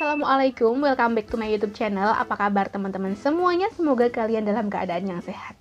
Assalamualaikum, welcome back to my YouTube channel. Apa kabar teman-teman semuanya? Semoga kalian dalam keadaan yang sehat.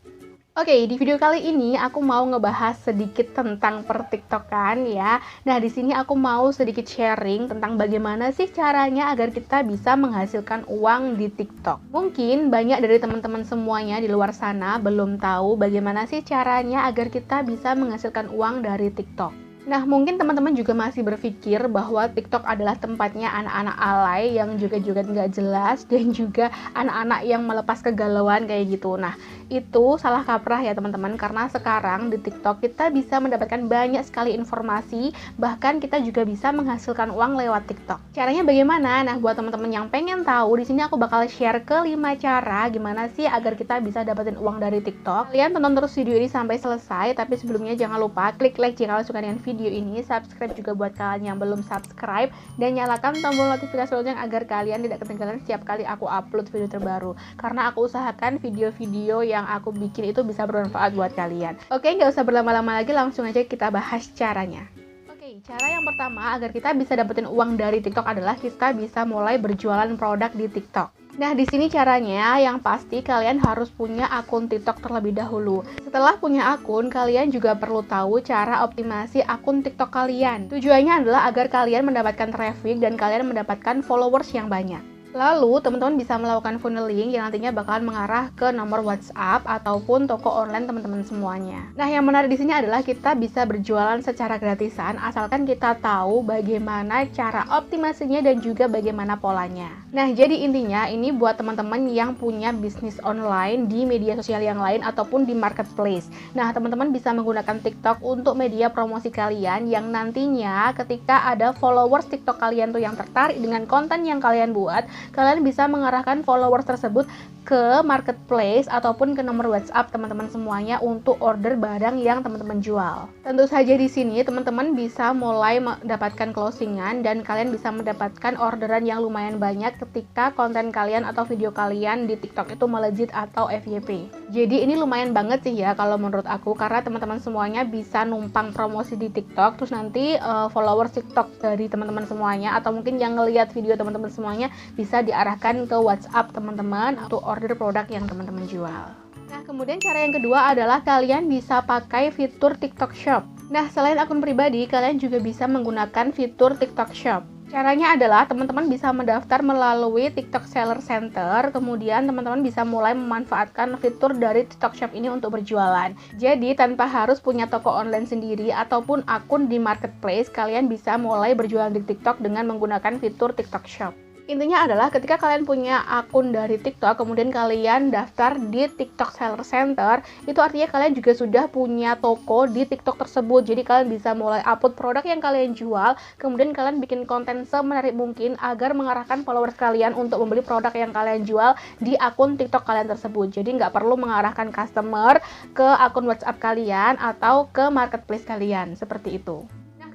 Oke, di video kali ini aku mau ngebahas sedikit tentang per-TikTokan ya. Nah, di sini aku mau sedikit sharing tentang bagaimana sih caranya agar kita bisa menghasilkan uang di TikTok. Mungkin banyak dari teman-teman semuanya di luar sana belum tahu bagaimana sih caranya agar kita bisa menghasilkan uang dari TikTok. Nah, mungkin teman-teman juga masih berpikir bahwa TikTok adalah tempatnya anak-anak alay yang joget-joget nggak jelas dan juga anak-anak yang melepas kegalauan kayak gitu. Nah, itu salah kaprah ya teman-teman, karena sekarang di TikTok kita bisa mendapatkan banyak sekali informasi, bahkan kita juga bisa menghasilkan uang lewat TikTok. Caranya bagaimana? Nah, buat teman-teman yang pengen tahu, di sini aku bakal share ke 5 cara gimana sih agar kita bisa dapetin uang dari TikTok. Kalian tonton terus video ini sampai selesai, tapi sebelumnya jangan lupa klik like jika kalian suka dengan video ini, subscribe juga buat kalian yang belum subscribe, dan nyalakan tombol notifikasi lonceng agar kalian tidak ketinggalan setiap kali aku upload video terbaru, karena aku usahakan video-video yang aku bikin itu bisa bermanfaat buat kalian. Oke, nggak usah berlama-lama lagi, langsung aja kita bahas caranya. Oke, cara yang pertama agar kita bisa dapetin uang dari TikTok adalah kita bisa mulai berjualan produk di TikTok. Nah, di sini caranya yang pasti kalian harus punya akun TikTok terlebih dahulu. Setelah punya akun, kalian juga perlu tahu cara optimasi akun TikTok kalian. Tujuannya adalah agar kalian mendapatkan traffic dan kalian mendapatkan followers yang banyak. Lalu, teman-teman bisa melakukan funneling yang nantinya bakalan mengarah ke nomor WhatsApp ataupun toko online teman-teman semuanya. Nah, yang menarik di sini adalah kita bisa berjualan secara gratisan asalkan kita tahu bagaimana cara optimasinya dan juga bagaimana polanya. Nah, jadi intinya ini buat teman-teman yang punya bisnis online di media sosial yang lain ataupun di marketplace. Nah, teman-teman bisa menggunakan TikTok untuk media promosi kalian yang nantinya ketika ada followers TikTok kalian tuh yang tertarik dengan konten yang kalian buat, kalian bisa mengarahkan followers tersebut ke marketplace ataupun ke nomor WhatsApp teman-teman semuanya untuk order barang yang teman-teman jual. Tentu saja di sini teman-teman bisa mulai mendapatkan closingan dan kalian bisa mendapatkan orderan yang lumayan banyak ketika konten kalian atau video kalian di TikTok itu melejit atau FYP. Jadi ini lumayan banget sih ya kalau menurut aku, karena teman-teman semuanya bisa numpang promosi di TikTok, terus nanti followers TikTok dari teman-teman semuanya atau mungkin yang ngelihat video teman-teman semuanya bisa diarahkan ke WhatsApp teman-teman untuk order produk yang teman-teman jual. Nah, kemudian cara yang kedua adalah kalian bisa pakai fitur TikTok Shop. Nah, selain akun pribadi, kalian juga bisa menggunakan fitur TikTok Shop. Caranya adalah teman-teman bisa mendaftar melalui TikTok Seller Center, kemudian teman-teman bisa mulai memanfaatkan fitur dari TikTok Shop ini untuk berjualan. Jadi tanpa harus punya toko online sendiri ataupun akun di marketplace, kalian bisa mulai berjualan di TikTok dengan menggunakan fitur TikTok Shop. Intinya adalah ketika kalian punya akun dari TikTok, kemudian kalian daftar di TikTok Seller Center, itu artinya kalian juga sudah punya toko di TikTok tersebut. Jadi kalian bisa mulai upload produk yang kalian jual, kemudian kalian bikin konten semenarik mungkin agar mengarahkan followers kalian untuk membeli produk yang kalian jual di akun TikTok kalian tersebut. Jadi nggak perlu mengarahkan customer ke akun WhatsApp kalian atau ke marketplace kalian, seperti itu.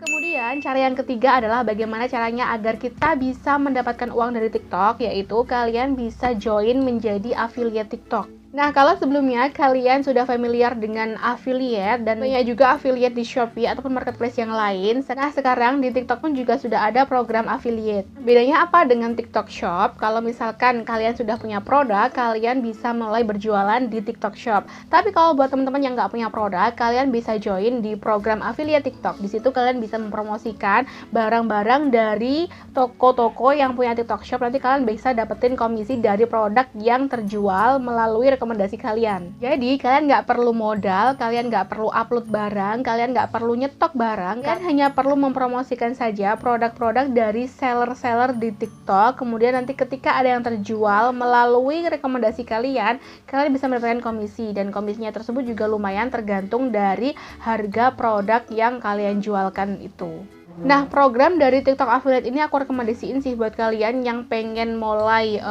Kemudian cara yang ketiga adalah bagaimana caranya agar kita bisa mendapatkan uang dari TikTok, yaitu kalian bisa join menjadi affiliate TikTok. Nah, kalau sebelumnya kalian sudah familiar dengan affiliate dan banyak juga affiliate di Shopee ataupun marketplace yang lain, nah sekarang di TikTok pun juga sudah ada program affiliate. Bedanya apa dengan TikTok Shop? Kalau misalkan kalian sudah punya produk, kalian bisa mulai berjualan di TikTok Shop. Tapi kalau buat teman-teman yang nggak punya produk, kalian bisa join di program affiliate TikTok. Di situ kalian bisa mempromosikan barang-barang dari toko-toko yang punya TikTok Shop. Nanti kalian bisa dapetin komisi dari produk yang terjual melalui rekomendasi kalian. Jadi kalian nggak perlu modal, kalian nggak perlu upload barang, kalian nggak perlu nyetok barang, kalian hanya perlu mempromosikan saja produk-produk dari seller-seller di TikTok. Kemudian nanti ketika ada yang terjual melalui rekomendasi kalian, kalian bisa mendapatkan komisi, dan komisinya tersebut juga lumayan tergantung dari harga produk yang kalian jualkan itu. Nah, program dari TikTok Affiliate ini aku rekomendasiin sih buat kalian yang pengen mulai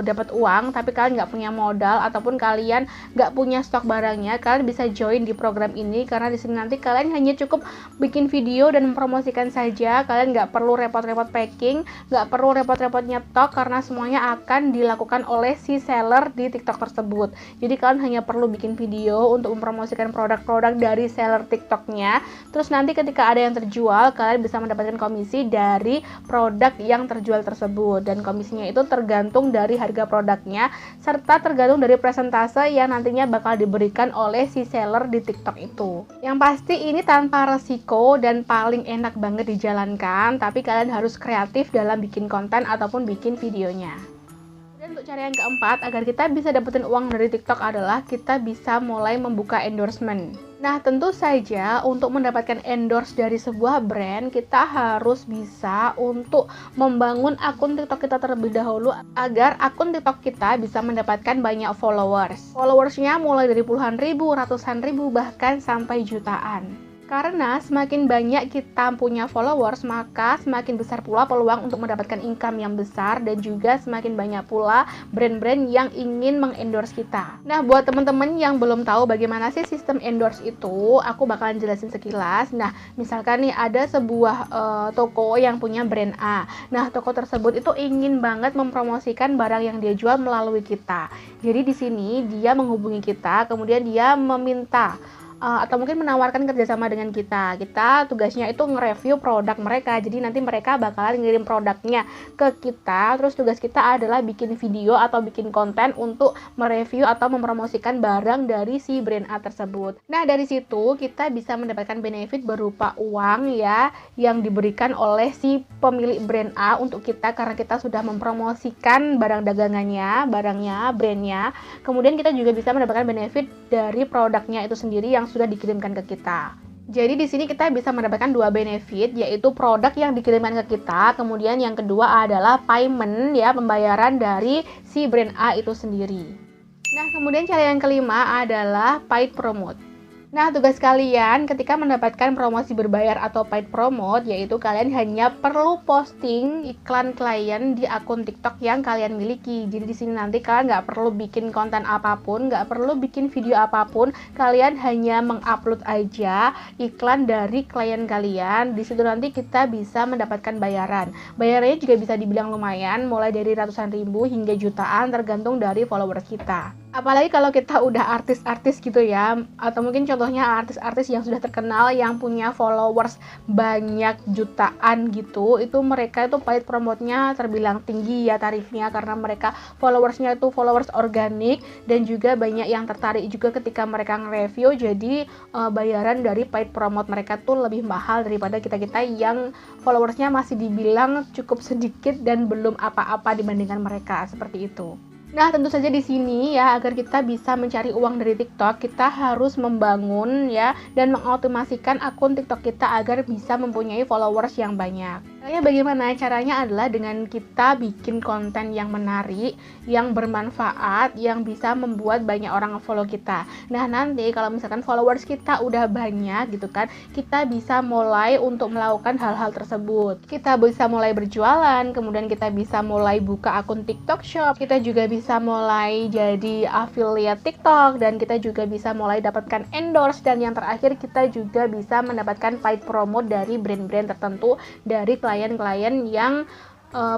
dapat uang tapi kalian nggak punya modal ataupun kalian nggak punya stok barangnya. Kalian bisa join di program ini karena di sini nanti kalian hanya cukup bikin video dan mempromosikan saja. Kalian nggak perlu repot-repot packing, nggak perlu repot-repot nyetok karena semuanya akan dilakukan oleh si seller di TikTok tersebut. Jadi kalian hanya perlu bikin video untuk mempromosikan produk-produk dari seller TikToknya. Terus nanti ketika ada yang terjual, kalian kalian bisa mendapatkan komisi dari produk yang terjual tersebut, dan komisinya itu tergantung dari harga produknya serta tergantung dari persentase yang nantinya bakal diberikan oleh si seller di TikTok itu. Yang pasti ini tanpa resiko dan paling enak banget dijalankan, tapi kalian harus kreatif dalam bikin konten ataupun bikin videonya. Dan untuk cara yang keempat, agar kita bisa dapetin uang dari TikTok adalah kita bisa mulai membuka endorsement. Nah, tentu saja untuk mendapatkan endorse dari sebuah brand, kita harus bisa untuk membangun akun TikTok kita terlebih dahulu agar akun TikTok kita bisa mendapatkan banyak followers. Followersnya mulai dari puluhan ribu, ratusan ribu, bahkan sampai jutaan. Karena semakin banyak kita punya followers, maka semakin besar pula peluang untuk mendapatkan income yang besar, dan juga semakin banyak pula brand-brand yang ingin mengendorse kita. Nah, buat teman-teman yang belum tahu bagaimana sih sistem endorse itu, aku bakalan jelasin sekilas. Nah, misalkan nih ada sebuah toko yang punya brand A. Nah, toko tersebut itu ingin banget mempromosikan barang yang dia jual melalui kita. Jadi di sini dia menghubungi kita, kemudian dia meminta atau mungkin menawarkan kerjasama dengan kita. Kita tugasnya itu nge-review produk mereka, jadi nanti mereka bakalan ngirim produknya ke kita. Terus tugas kita adalah bikin video atau bikin konten untuk mereview atau mempromosikan barang dari si brand A tersebut. Nah, dari situ kita bisa mendapatkan benefit berupa uang ya, yang diberikan oleh si pemilik brand A untuk kita karena kita sudah mempromosikan barang dagangannya, barangnya, brandnya. Kemudian kita juga bisa mendapatkan benefit dari produknya itu sendiri yang sudah dikirimkan ke kita. Jadi di sini kita bisa mendapatkan dua benefit, yaitu produk yang dikirimkan ke kita, kemudian yang kedua adalah payment ya, pembayaran dari si brand A itu sendiri. Nah, kemudian cara yang kelima adalah paid promote. Nah, tugas kalian ketika mendapatkan promosi berbayar atau paid promote, yaitu kalian hanya perlu posting iklan klien di akun TikTok yang kalian miliki. Jadi di sini nanti kalian nggak perlu bikin konten apapun, nggak perlu bikin video apapun, kalian hanya mengupload aja iklan dari klien kalian. Di situ nanti kita bisa mendapatkan bayaran. Bayarannya juga bisa dibilang lumayan, mulai dari ratusan ribu hingga jutaan, tergantung dari followers kita. Apalagi kalau kita udah artis-artis gitu ya, atau mungkin contohnya artis-artis yang sudah terkenal yang punya followers banyak jutaan gitu, itu mereka itu paid promote-nya terbilang tinggi ya tarifnya, karena mereka followersnya itu followers organik, dan juga banyak yang tertarik juga ketika mereka nge-review. Jadi bayaran dari paid promote mereka tuh lebih mahal daripada kita-kita yang followersnya masih dibilang cukup sedikit dan belum apa-apa dibandingkan mereka, seperti itu. Nah, tentu saja di sini ya, agar kita bisa mencari uang dari TikTok, kita harus membangun ya dan mengautomasikan akun TikTok kita agar bisa mempunyai followers yang banyak. Caranya bagaimana? Caranya adalah dengan kita bikin konten yang menarik, yang bermanfaat, yang bisa membuat banyak orang follow kita. Nah, nanti kalau misalkan followers kita udah banyak gitu kan, kita bisa mulai untuk melakukan hal-hal tersebut. Kita bisa mulai berjualan, kemudian kita bisa mulai buka akun TikTok Shop, kita juga bisa mulai jadi affiliate TikTok, dan kita juga bisa mulai dapatkan endorse, dan yang terakhir kita juga bisa mendapatkan paid promote dari brand-brand tertentu, dari klien-klien yang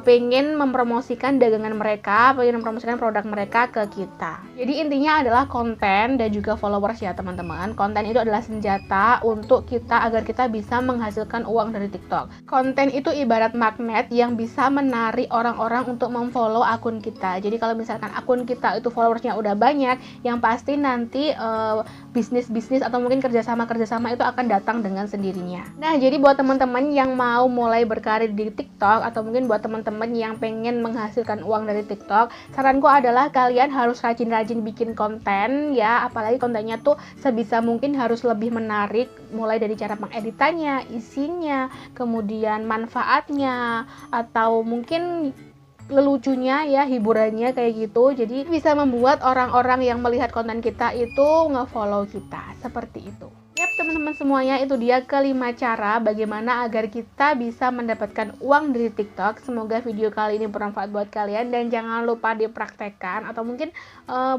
pengen mempromosikan dagangan mereka, pengen mempromosikan produk mereka ke kita. Jadi intinya adalah konten dan juga followers ya teman-teman. Konten itu adalah senjata untuk kita agar kita bisa menghasilkan uang dari TikTok. Konten itu ibarat magnet yang bisa menarik orang-orang untuk memfollow akun kita. Jadi kalau misalkan akun kita itu followersnya udah banyak, yang pasti nanti bisnis-bisnis atau mungkin kerjasama-kerjasama itu akan datang dengan sendirinya. Nah, jadi buat teman-teman yang mau mulai berkarir di TikTok, atau mungkin buat teman-teman yang pengen menghasilkan uang dari TikTok, saranku adalah kalian harus rajin-rajin bikin konten ya, apalagi kontennya tuh sebisa mungkin harus lebih menarik, mulai dari cara mengeditannya, isinya, kemudian manfaatnya, atau mungkin lelucunya ya, hiburannya kayak gitu. Jadi bisa membuat orang-orang yang melihat konten kita itu nge-follow kita, seperti itu. Yap teman-teman semuanya, itu dia kelima cara bagaimana agar kita bisa mendapatkan uang dari TikTok. Semoga video kali ini bermanfaat buat kalian, dan jangan lupa dipraktekkan, atau mungkin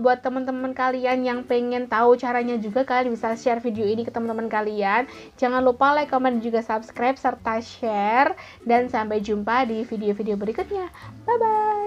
buat teman-teman kalian yang pengen tahu caranya juga, kalian bisa share video ini ke teman-teman kalian. Jangan lupa like, comment, juga subscribe serta share, dan sampai jumpa di video-video berikutnya. Bye bye.